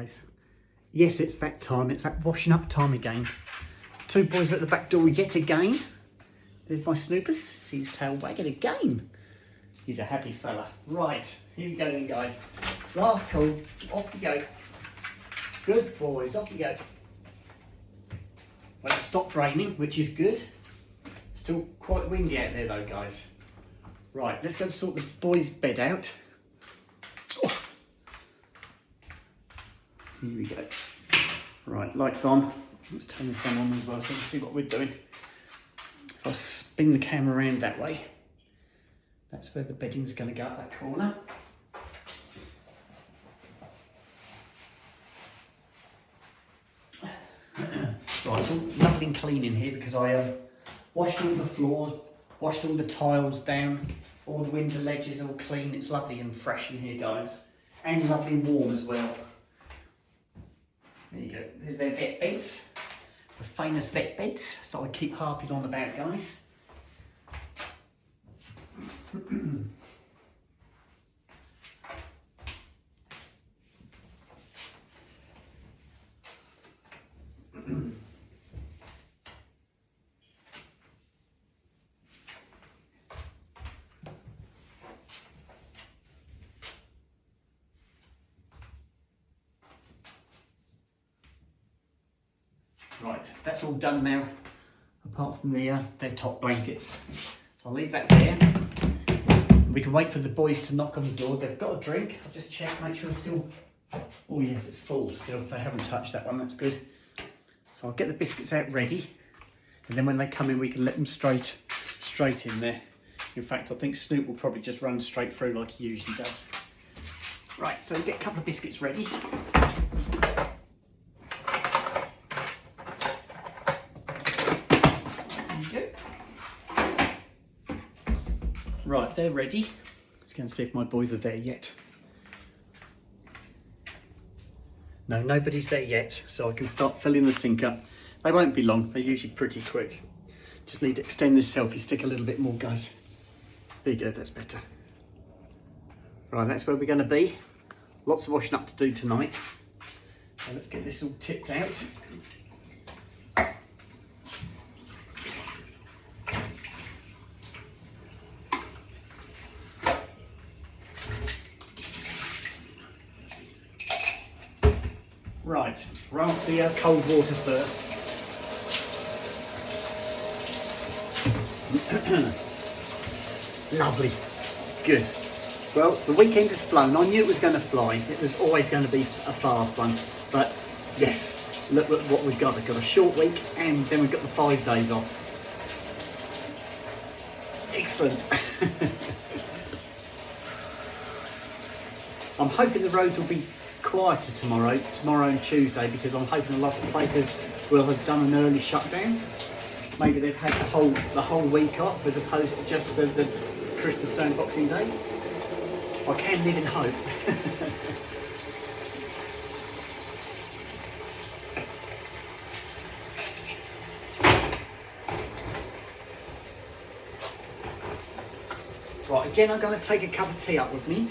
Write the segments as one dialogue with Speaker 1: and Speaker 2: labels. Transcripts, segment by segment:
Speaker 1: guys. Yes, it's that time. It's that washing up time again. Two boys are at the back door yet again. There's my Snoopers. See his tail wagging again. He's a happy fella. Right, here we go then, guys. Last call. Off we go. Good boys, off we go. Well, it stopped raining, which is good. Still quite windy out there though, guys. Right, let's go sort the boys' bed out. Oh. Here we go. Right, lights on. Let's turn this one on as well so you can see what we're doing. If I spin the camera around that way, that's where the bedding's going to go up that corner. Right, it's all lovely and clean in here because I washed all the floors, washed all the tiles down, all the window ledges all clean. It's lovely and fresh in here, guys, and lovely and warm as well. There you go. There's their vet beds, the famous vet beds that I keep harping on about, guys. Right, that's all done now, apart from their top blankets. So I'll leave that there. We can wait for the boys to knock on the door. They've got a drink. I'll just check, make sure it's still... Oh yes, it's full still. They haven't touched that one, that's good. So I'll get the biscuits out ready. And then when they come in, we can let them straight in there. In fact, I think Snoop will probably just run straight through like he usually does. Right, so get a couple of biscuits ready. Right, they're ready. Let's go and see if my boys are there yet. No, nobody's there yet, so I can start filling the sink up. They won't be long, they're usually pretty quick. Just need to extend this selfie stick a little bit more, guys. There you go, that's better. Right, that's where we're going to be. Lots of washing up to do tonight. So let's get this all tipped out. Right, run off the cold water first. Lovely, good. Well, the weekend has flown. I knew it was going to fly. It was always going to be a fast one. But yes, look what we've got. We've got a short week and then we've got the 5 days off. Excellent. I'm hoping the roads will be quieter tomorrow and Tuesday, because I'm hoping a lot of places will have done an early shutdown. Maybe they've had the whole week off as opposed to just the Christmas Day and Boxing Day. I can live in hope. Right, again I'm going to take a cup of tea up with me.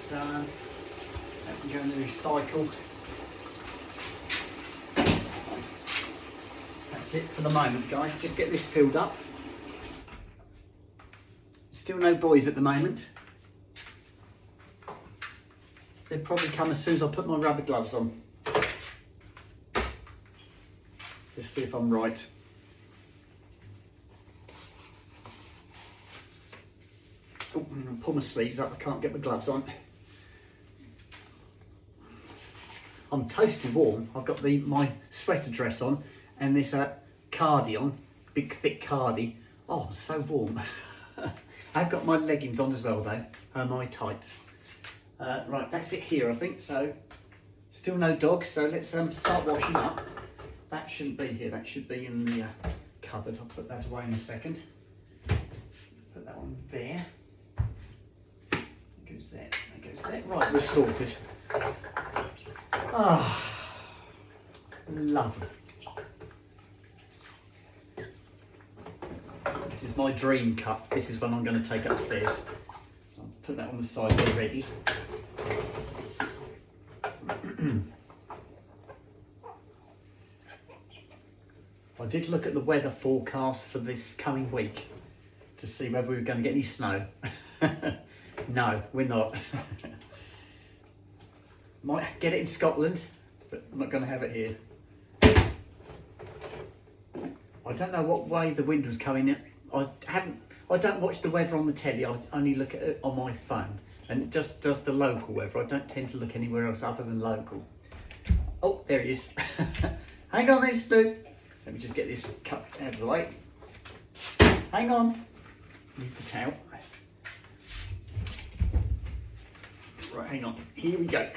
Speaker 1: That can go in the recycle. That's it for the moment, guys. Just get this filled up. Still no boys at the moment. They'll probably come as soon as I put my rubber gloves on. Let's see if I'm right. Oh, I'm going to pull my sleeves up. I can't get my gloves on. I'm toasty warm. I've got my sweater dress on and this cardi on, big thick cardi. Oh, I'm so warm. I've got my leggings on as well though, my tights. Right, that's it here I think. So still no dogs, so let's start washing up. That shouldn't be here, that should be in the cupboard. I'll put that away in a second. Put that one there. That goes there, that goes there. Right, we're sorted. Ah, lovely. This is my dream cup. This is one I'm going to take upstairs. put that on the side there ready. I did look at the weather forecast for this coming week to see whether we were going to get any snow. No, we're not. Might get it in Scotland, but I'm not going to have it here. I don't know what way the wind was coming in. I don't watch the weather on the telly. I only look at it on my phone, and it just does the local weather. I don't tend to look anywhere else other than local. Oh, there it is. Hang on there, Snoop. Let me just get this cup out of the way. Hang on. Need the towel. Right, hang on. Here we go.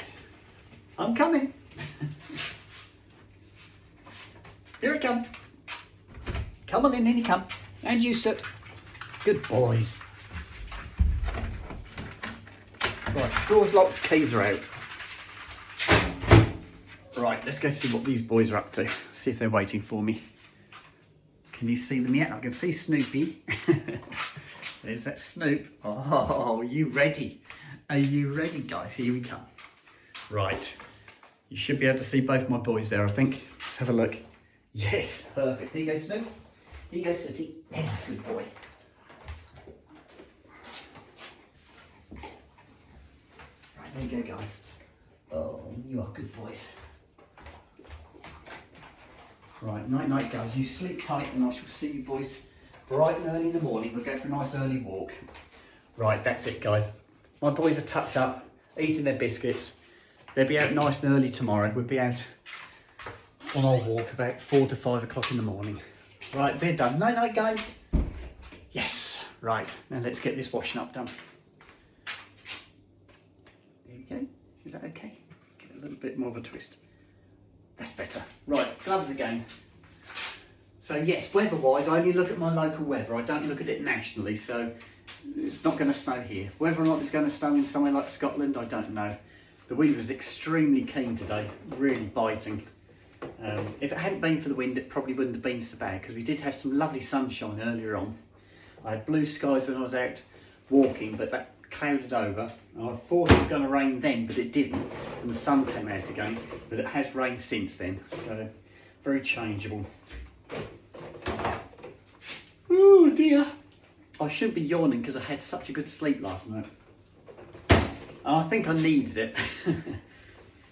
Speaker 1: I'm coming. Here I come. Come on in, you come. And you sit. Good boys. Right, door's locked, keys are out. Right, let's go see what these boys are up to. See if they're waiting for me. Can you see them yet? I can see Snoopy. There's that Snoop. Oh, are you ready? Are you ready, guys? Here we come. Right, you should be able to see both my boys there, I think. Let's have a look. Yes, perfect. Here you go, Snoop. Here you go, Sooty. There's a good boy. Right, there you go, guys. Oh, you are good boys. Right, night night, guys. You sleep tight and I shall see you boys bright and early in the morning. We'll go for a nice early walk. Right, that's it, guys. My boys are tucked up, eating their biscuits. They'll be out nice and early tomorrow. We'll be out on our walk about 4 to 5 o'clock in the morning. Right, they're done. Night night, guys. Yes. Right, now let's get this washing up done. There we go. Is that okay? Give it a little bit more of a twist. That's better. Right, gloves again. So yes, weather-wise, I only look at my local weather. I don't look at it nationally, so it's not going to snow here. Whether or not it's going to snow in somewhere like Scotland, I don't know. The wind was extremely keen today, really biting. If it hadn't been for the wind, it probably wouldn't have been so bad, because we did have some lovely sunshine earlier on. I had blue skies when I was out walking, but that clouded over. And I thought it was going to rain then, but it didn't, and the sun came out again. But it has rained since then, so very changeable. Oh dear. I shouldn't be yawning because I had such a good sleep last night. I think I needed it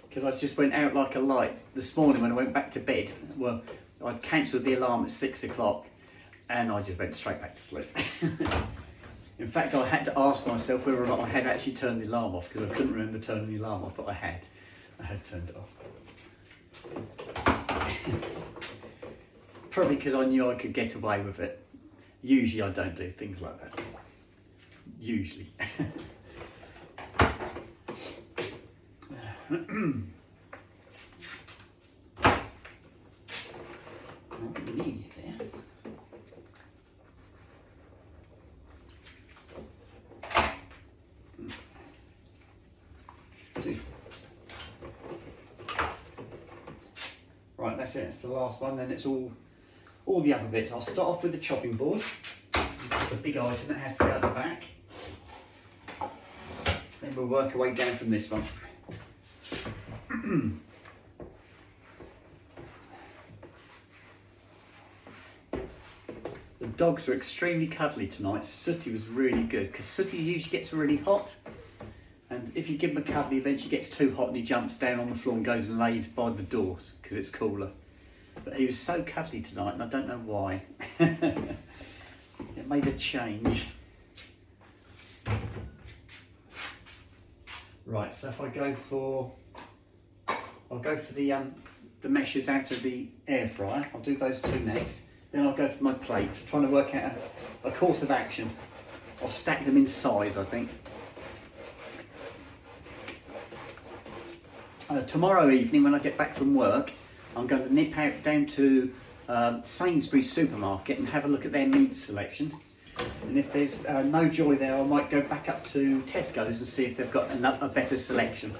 Speaker 1: because I just went out like a light this morning when I went back to bed. Well, I cancelled the alarm at 6 o'clock and I just went straight back to sleep. In fact, I had to ask myself whether or not I had actually turned the alarm off, because I couldn't remember turning the alarm off, but I had turned it off. Probably because I knew I could get away with it. Usually I don't do things like that. Usually. Not nearly there. Right, that's it. It's the last one. Then it's all the other bits. I'll start off with the chopping board. The big item that has to go at the back. Then we'll work our way down from this one. The dogs were extremely cuddly tonight. Sooty was really good, because Sooty usually gets really hot, and if you give him a cuddle, he eventually gets too hot and he jumps down on the floor and goes and lays by the doors because it's cooler. But he was so cuddly tonight, and I don't know why. It made a change. Right, so if I go for, I'll go for the meshes out of the air fryer. I'll do those two next. Then I'll go for my plates, trying to work out a course of action. I'll stack them in size, I think. Tomorrow evening, when I get back from work, I'm going to nip out down to Sainsbury's supermarket and have a look at their meat selection. And if there's no joy there, I might go back up to Tesco's and see if they've got a better selection.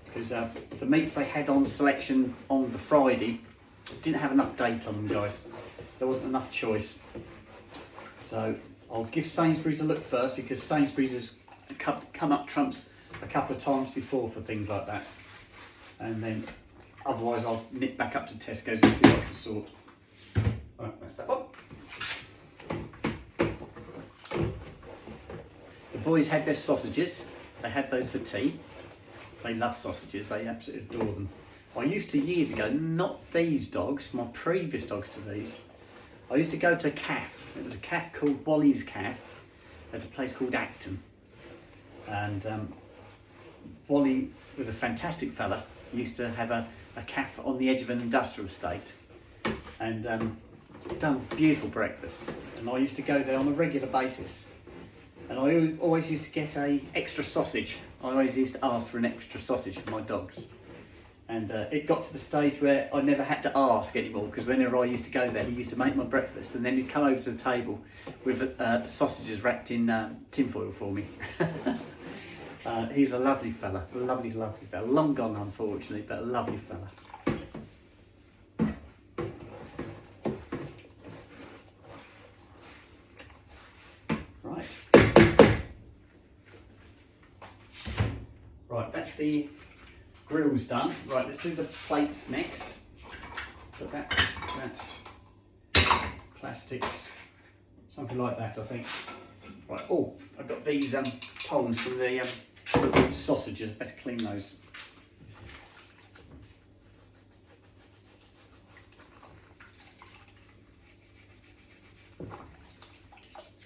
Speaker 1: Because the meats they had on selection on the Friday didn't have enough date on them, guys. There wasn't enough choice. So I'll give Sainsbury's a look first, because Sainsbury's has come up trumps a couple of times before for things like that. And then otherwise I'll nip back up to Tesco's and see what I can sort. Right, that's that one. The boys had their sausages. They had those for tea. They love sausages, they absolutely adore them. I used to, years ago, not these dogs, my previous dogs to these, I used to go to a calf. It was a calf called Wally's Calf at a place called Acton. And Wally was a fantastic fella. He used to have a calf on the edge of an industrial estate. And done beautiful breakfast. And I used to go there on a regular basis. And I always used to get a extra sausage. I always used to ask for an extra sausage for my dogs. And it got to the stage where I never had to ask anymore, because whenever I used to go there, he used to make my breakfast, and then he'd come over to the table with sausages wrapped in tinfoil for me. He's a lovely fella, lovely fella. Long gone, unfortunately, but a lovely fella. Right, that's the grills done. Right, let's do the plates next. Put that plastics, something like that, I think. Right, oh, I've got these tongs from the sausages. Better clean those.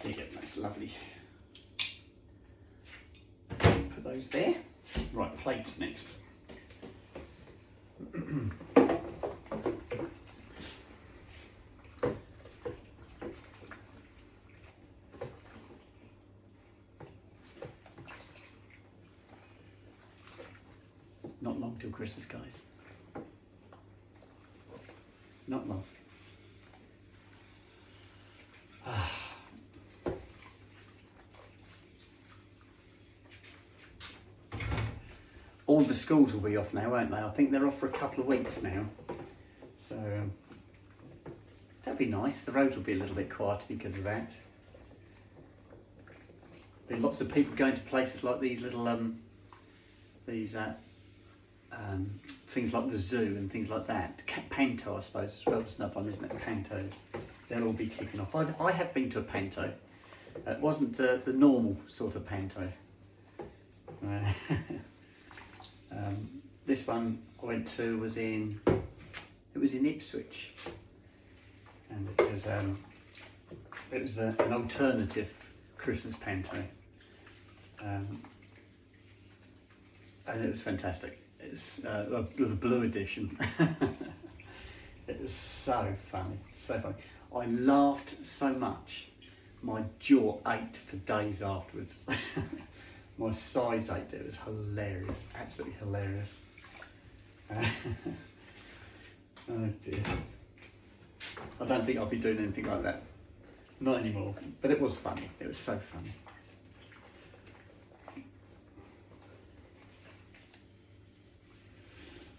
Speaker 1: There you go, that's lovely. Put those there. Right, plates next. Not long till Christmas, guys. Not long. All the schools will be off now, won't they? I think they're off for a couple of weeks now. So that'd be nice. The roads will be a little bit quieter because of that. There'll be lots of people going to places like these little things like the zoo and things like that. Panto, I suppose, as well. It's another one, isn't it? Pantos. They'll all be kicking off. I have been to a panto. It wasn't the normal sort of panto. This one I went to was in Ipswich, and it was an alternative Christmas panto, and it was fantastic. It's the blue edition. It was so funny, so funny. I laughed so much, my jaw ached for days afterwards. My sides ached. It was hilarious, absolutely hilarious. Oh dear. I don't think I'll be doing anything like that. Not anymore. But it was funny. It was so funny.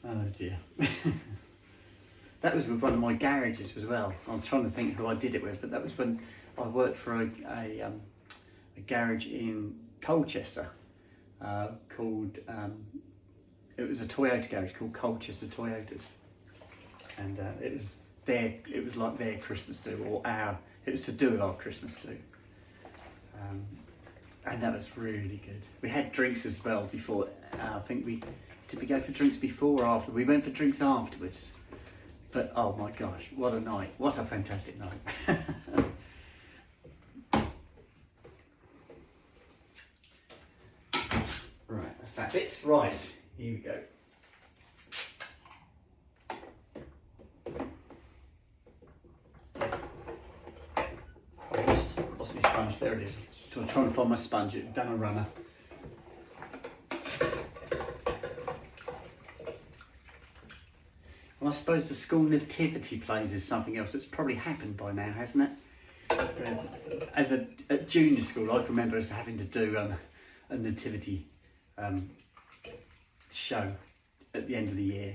Speaker 1: Oh dear. That was with one of my garages as well. I'm trying to think who I did it with, but that was when I worked for a garage in Colchester called, it was a Toyota garage called Colchester Toyotas, and it was like their Christmas do, or it was to do with our Christmas do, and that was really good. We had drinks as well before. I think did we go for drinks before or after? We went for drinks afterwards, but oh my gosh, what a night, what a fantastic night. Right, that's that bit. Right, here we go. I lost my sponge. There it is. So I'm trying to find my sponge. It's done a runner. Well, I suppose the school nativity plays is something else that's probably happened by now, hasn't it? As at junior school, I can remember us having to do a nativity show at the end of the year,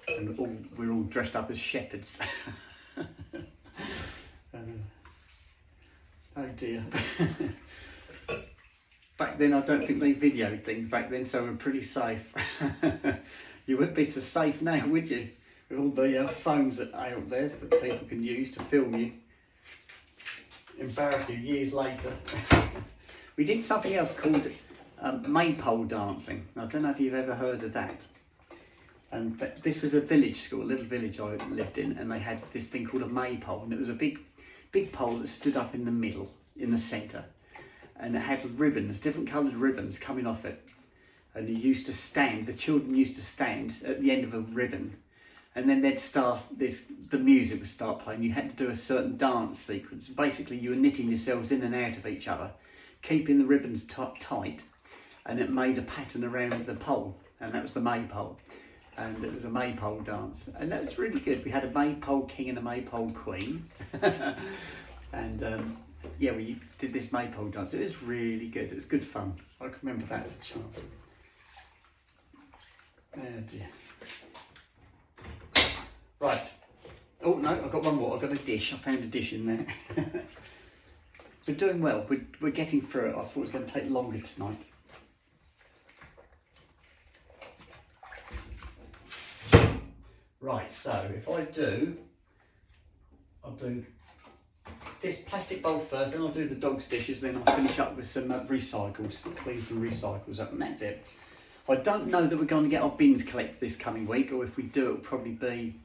Speaker 1: and we're all dressed up as shepherds. Oh dear. Back then I don't think they videoed things back then, so we're pretty safe. You wouldn't be so safe now, would you? With all the phones that are out there that people can use to film you. Embarrass you years later. We did something else called maypole dancing. I don't know if you've ever heard of that. And this was a village school, a little village I lived in, and they had this thing called a maypole, and it was a big pole that stood up in the middle, in the centre, and it had ribbons, different coloured ribbons coming off it. And you used to stand, the children used to stand at the end of a ribbon, and then they'd start the music would start playing. You had to do a certain dance sequence. Basically, you were knitting yourselves in and out of each other, keeping the ribbons tight, and it made a pattern around the pole, and that was the maypole. And it was a maypole dance, and that was really good. We had a maypole king and a maypole queen, and yeah, we did this maypole dance. It was really good. It was good fun. I can remember that as a child. Oh dear. Right. Oh no, I've got one more. I've got a dish. I found a dish in there. We're doing well. We're getting through it. I thought it was going to take longer tonight. Right, so if I'll do this plastic bowl first, then I'll do the dog's dishes, then I'll finish up with some recycles, clean some recycles up, and that's it. I don't know that we're going to get our bins collected this coming week, or if we do, it'll probably be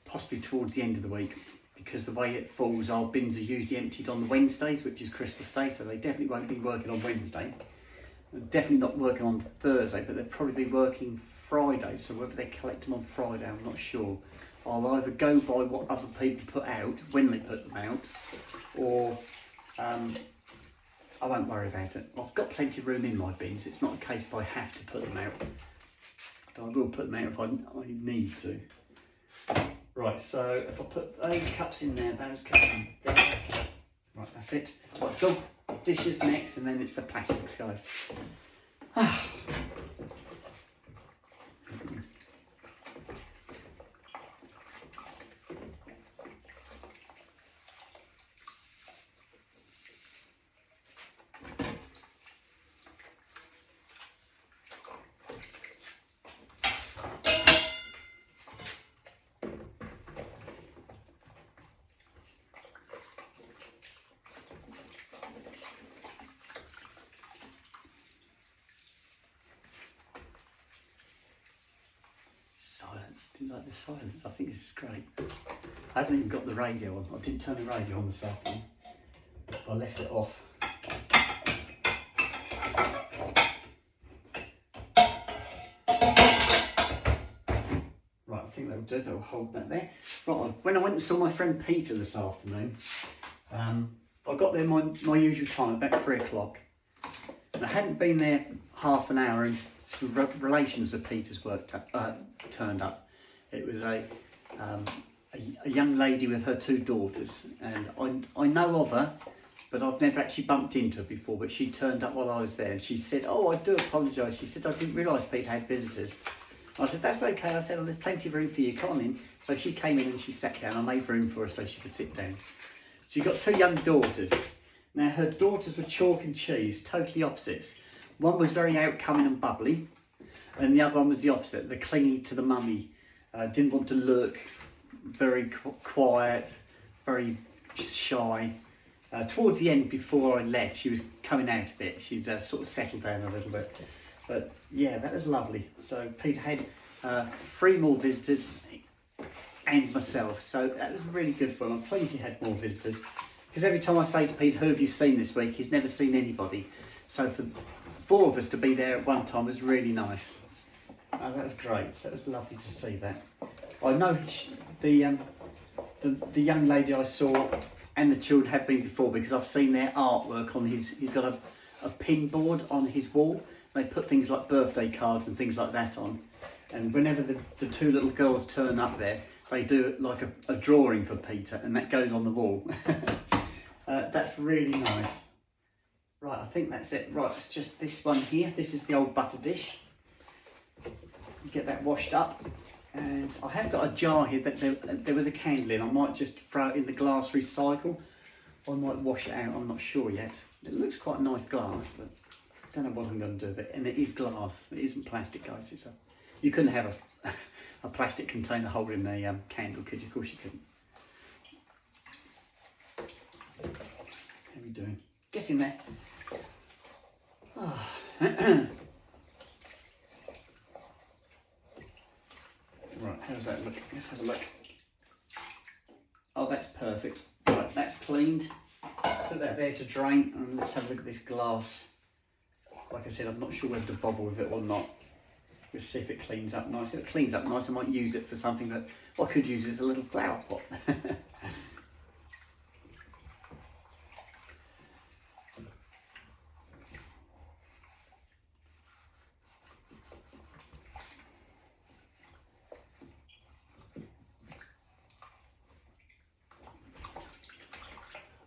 Speaker 1: possibly towards the end of the week, because the way it falls, our bins are usually emptied on the Wednesdays, which is Christmas Day, so they definitely won't be working on Wednesday. They're definitely not working on Thursday, but they'll probably be working Friday, so whether they collect them on Friday, I'm not sure. I'll either go by what other people put out, when they put them out, or I won't worry about it. I've got plenty of room in my bins. It's not a case if I have to put them out, but I will put them out if I need to. Right, so if I put those cups in there, those cups in there. Right, that's it. Right, dog dishes next, and then it's the plastics, guys. Silence. Do you like the silence? I think this is great. I haven't even got the radio on. I didn't turn the radio on this afternoon. I left it off. Right, I think that'll do. That'll hold that there. Right, when I went and saw my friend Peter this afternoon, I got there my usual time, about 3 o'clock. And I hadn't been there half an hour, and some relations of Peter's work turned up. It was a young lady with her 2 daughters, and I know of her, but I've never actually bumped into her before. But she turned up while I was there, and she said, "Oh, I do apologise." She said, "I didn't realise Peter had visitors." I said, "That's okay." I said, "Oh, there's plenty of room for you. Come on in." So she came in and she sat down. I made room for her so she could sit down. She got 2 young daughters. Now, her daughters were chalk and cheese, totally opposites. One was very outcoming and bubbly, and the other one was the opposite, the clingy to the mummy. Didn't want to look, very quiet, very shy. Towards the end, before I left, she was coming out a bit. She'd sort of settled down a little bit. But yeah, that was lovely. So Peter had 3 more visitors and myself. So that was really good fun. I'm pleased he had more visitors. Because every time I say to Peter, "Who have you seen this week?" he's never seen anybody. So for 4 of us to be there at one time was really nice. Oh, that was great. That was lovely to see that. I know the young lady I saw and the children have been before, because I've seen their artwork on he's got a pin board on his wall. They put things like birthday cards and things like that on. And whenever the 2 little girls turn up there, they do like a drawing for Peter, and that goes on the wall. That's really nice. Right, I think that's it. Right, it's just this one here. This is the old butter dish. Get that washed up. And I have got a jar here that there was a candle in. I might just throw it in the glass recycle. Or I might wash it out, I'm not sure yet. It looks quite a nice glass, but I don't know what I'm going to do with it. And it is glass, it isn't plastic, guys. You couldn't have a plastic container holding a candle, could you? Of course you couldn't. How are you doing? Getting there. Oh. Right, how's that look? Let's have a look. Oh, that's perfect. Right, that's cleaned. Put that there to drain, and let's have a look at this glass. Like I said, I'm not sure whether to bobble with it or not. We'll see if it cleans up nice. If it cleans up nice, I might use it for something that I could use as a little flower pot.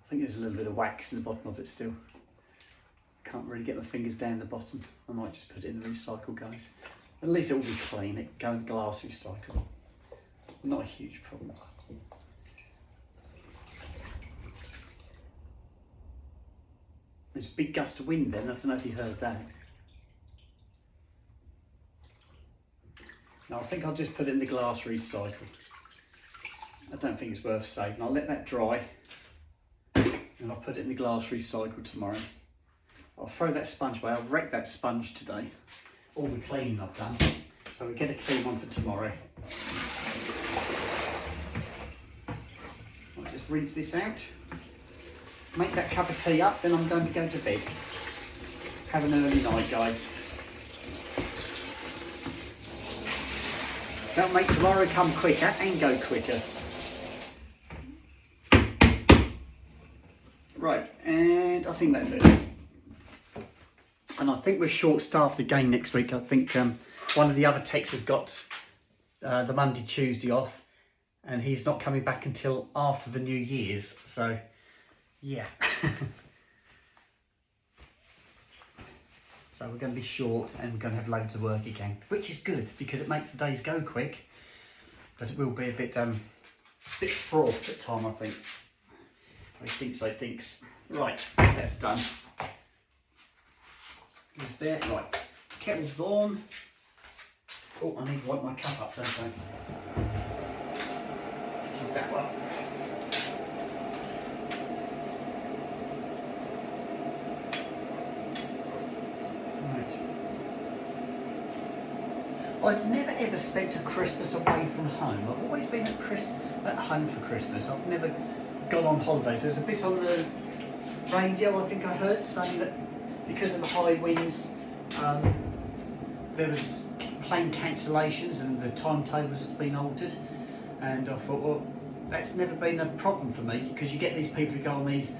Speaker 1: I think there's a little bit of wax in the bottom of it still. Can't really get my fingers down the bottom. I might just put it in the recycle, guys. At least it will be clean. It can go in glass recycle. Not a huge problem. There's a big gust of wind then. I don't know if you heard that. Now I think I'll just put it in the glass recycle. I don't think it's worth saving. I'll let that dry. And I'll put it in the glass recycle tomorrow. I'll throw that sponge away. I'll wreck that sponge today. All the cleaning I've done. So we'll get a clean one for tomorrow. I'll just rinse this out. Make that cup of tea up, then I'm going to go to bed. Have an early night, guys. That'll make tomorrow come quicker and go quicker. Right, and I think that's it. And I think we're short-staffed again next week. I think one of the other techs has got the Monday, Tuesday off, and he's not coming back until after the New Year's. So, yeah. So we're going to be short, and we're going to have loads of work again, which is good because it makes the days go quick. But it will be a bit fraught at time, I think. I thinks. Right, that's done. Is there? Right, kettle's on. Oh, I need to wipe my cup up, don't I? Which is that one. Right. I've never ever spent a Christmas away from home. I've always been at home for Christmas. I've never gone on holidays. There's a bit on the radio, I think I heard, saying that because of the high winds, there was plane cancellations and the timetables have been altered. And I thought, well, that's never been a problem for me because you get these people who go on these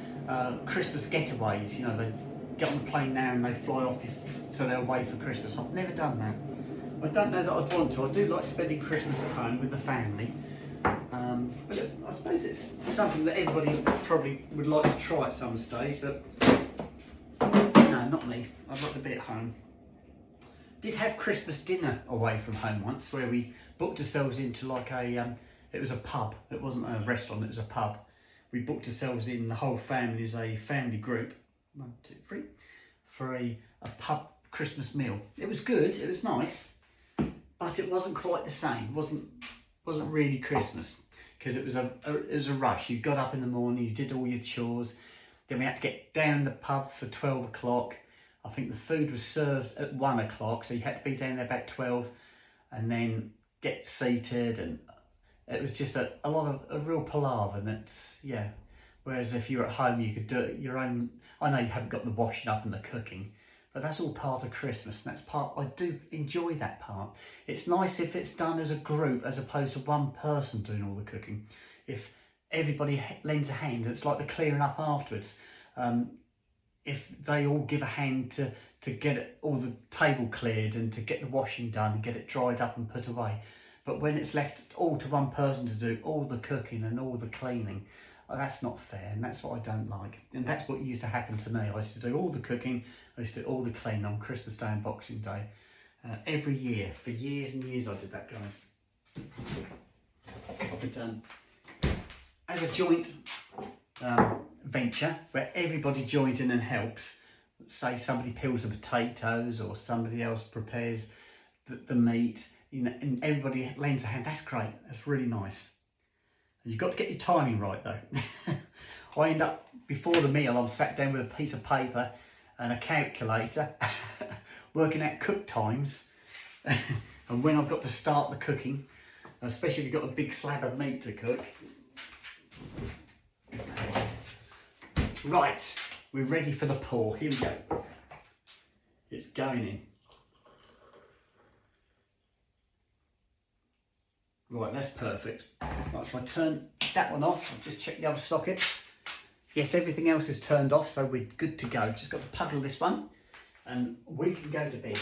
Speaker 1: Christmas getaways. You know, they get on the plane now and they fly off, so they're away for Christmas. I've never done that. I don't know that I'd want to. I do like spending Christmas at home with the family. But I suppose it's something that everybody probably would like to try at some stage, but no, not me. I'd like to be at home. Did have Christmas dinner away from home once, where we booked ourselves into like a, it was a pub. It wasn't a restaurant, it was a pub. We booked ourselves in, the whole family as a family group, 1, 2, 3, for a pub Christmas meal. It was good, it was nice, but it wasn't quite the same. It wasn't really Christmas. Because it was a rush. You got up in the morning, you did all your chores, then we had to get down the pub for 12 o'clock. I think the food was served at 1 o'clock, so you had to be down there about 12 and then get seated, and it was just a real palaver. And it's, yeah, whereas if you're at home you could do it your own. I know you haven't got the washing up and the cooking, but that's all part of Christmas, and that's part, I do enjoy that part. It's nice if it's done as a group as opposed to one person doing all the cooking. If everybody lends a hand, it's like the clearing up afterwards. If they all give a hand to get all the table cleared and to get the washing done and get it dried up and put away. But when it's left all to one person to do all the cooking and all the cleaning, that's not fair, and that's what I don't like. And that's what used to happen to me. I used to do all the cooking, I used to do all the cleaning on Christmas Day and Boxing Day. Every year, for years and years I did that, guys. But as a joint, venture where everybody joins in and helps. Say somebody peels the potatoes or somebody else prepares the meat, you know, and everybody lends a hand. That's great. That's really nice. And you've got to get your timing right though. I end up, before the meal, I'm sat down with a piece of paper and a calculator working out cook times and when I've got to start the cooking, especially if you've got a big slab of meat to cook. Right, we're ready for the pour. Here we go. It's going in. Right, that's perfect. Right, if I turn that one off, I'll just check the other sockets. Yes, everything else is turned off, so we're good to go. Just got to puddle this one and we can go to bed.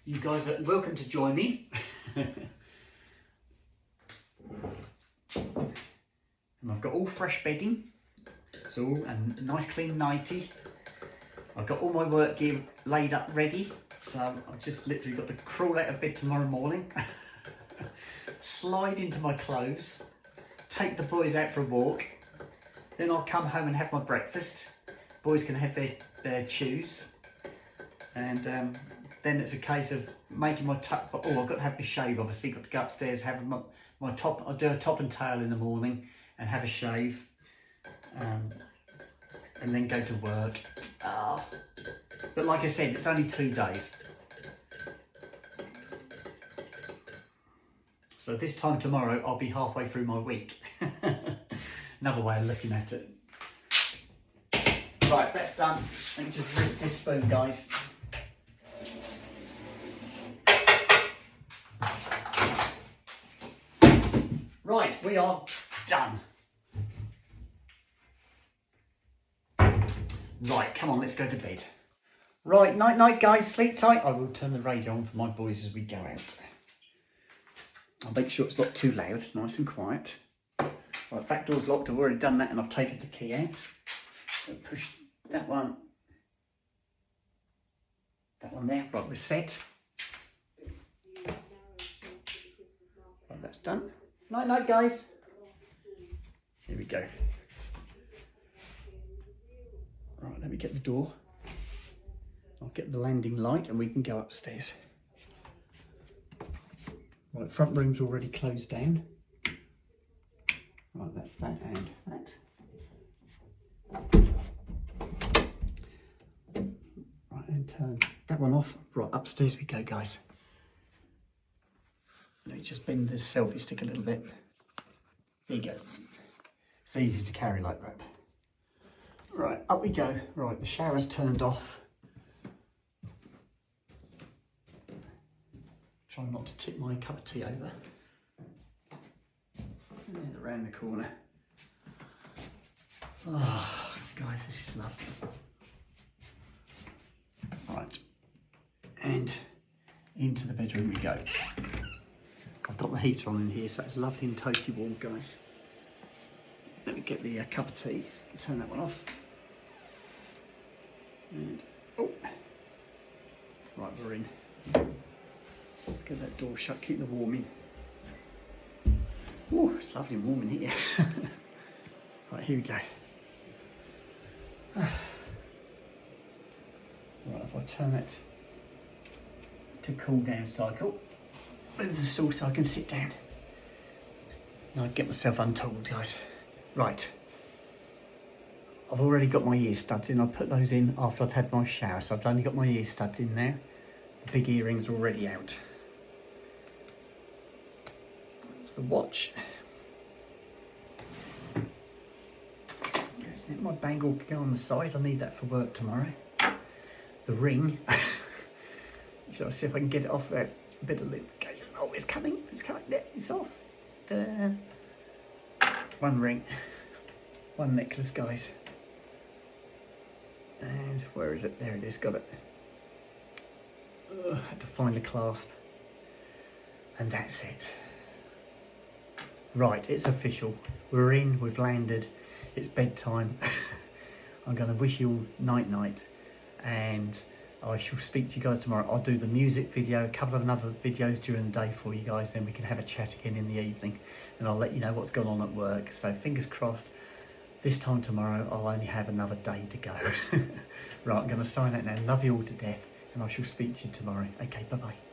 Speaker 1: You guys are welcome to join me. And I've got all fresh bedding, so a nice clean nightie. I've got all my work gear laid up ready, so I've just literally got to crawl out of bed tomorrow morning, slide into my clothes, take the boys out for a walk, then I'll come home and have my breakfast. Boys can have their chews, and then it's a case of making my top. Oh, I've got to have my shave. Obviously, got to go upstairs, have my top. I'll do a top and tail in the morning and have a shave, and then go to work. But like I said, it's only 2 days. So this time tomorrow, I'll be halfway through my week. Another way of looking at it. Right, that's done. Let me just rinse this spoon, guys. Right, we are done. Right, come on, let's go to bed. Right, night night guys, sleep tight. I will turn the radio on for my boys as we go out. I'll make sure it's not too loud, it's nice and quiet. Right, back door's locked, I've already done that and I've taken the key out. So push that one there, right, we're set. Right, that's done. Night night guys. Here we go. Right, let me get the door. I'll get the landing light and we can go upstairs. Right, front room's already closed down. Right, that's that and that. Right, and turn that one off. Right, upstairs we go, guys. Let me just bend this selfie stick a little bit. There you go. It's easy to carry like that. Right, up we go. Right, the shower's turned off. Try not to tip my cup of tea over. And around the corner. Oh, guys, this is lovely. Right, and into the bedroom we go. I've got the heater on in here, so it's lovely and toasty warm, guys. Let me get the cup of tea, turn that one off. And, oh, right, we're in. Let's get that door shut, keep the warm in. Oh, it's lovely and warm in here. Right, here we go. Right, if I turn that to cool down cycle, move the stool so I can sit down. Now I get myself untangled, guys. Right, I've already got my ear studs in. I put those in after I've had my shower, so I've only got my ear studs in now. The big earrings are already out. That's the watch. Let my bangle go on the side. I need that for work tomorrow. The ring. So I'll see if I can get it off that bit of lip. Oh, it's coming. It's coming. There, it's off. There. One ring. One necklace, guys. And where is it? There it is. Got it. Had to find the clasp. And that's it. Right, it's official. We're in, we've landed. It's bedtime. I'm going to wish you all night night. And I shall speak to you guys tomorrow. I'll do the music video, a couple of other videos during the day for you guys, then we can have a chat again in the evening, and I'll let you know what's going on at work. So fingers crossed, this time tomorrow I'll only have another day to go. Right, I'm going to sign out now. Love you all to death, and I shall speak to you tomorrow. Okay, bye-bye.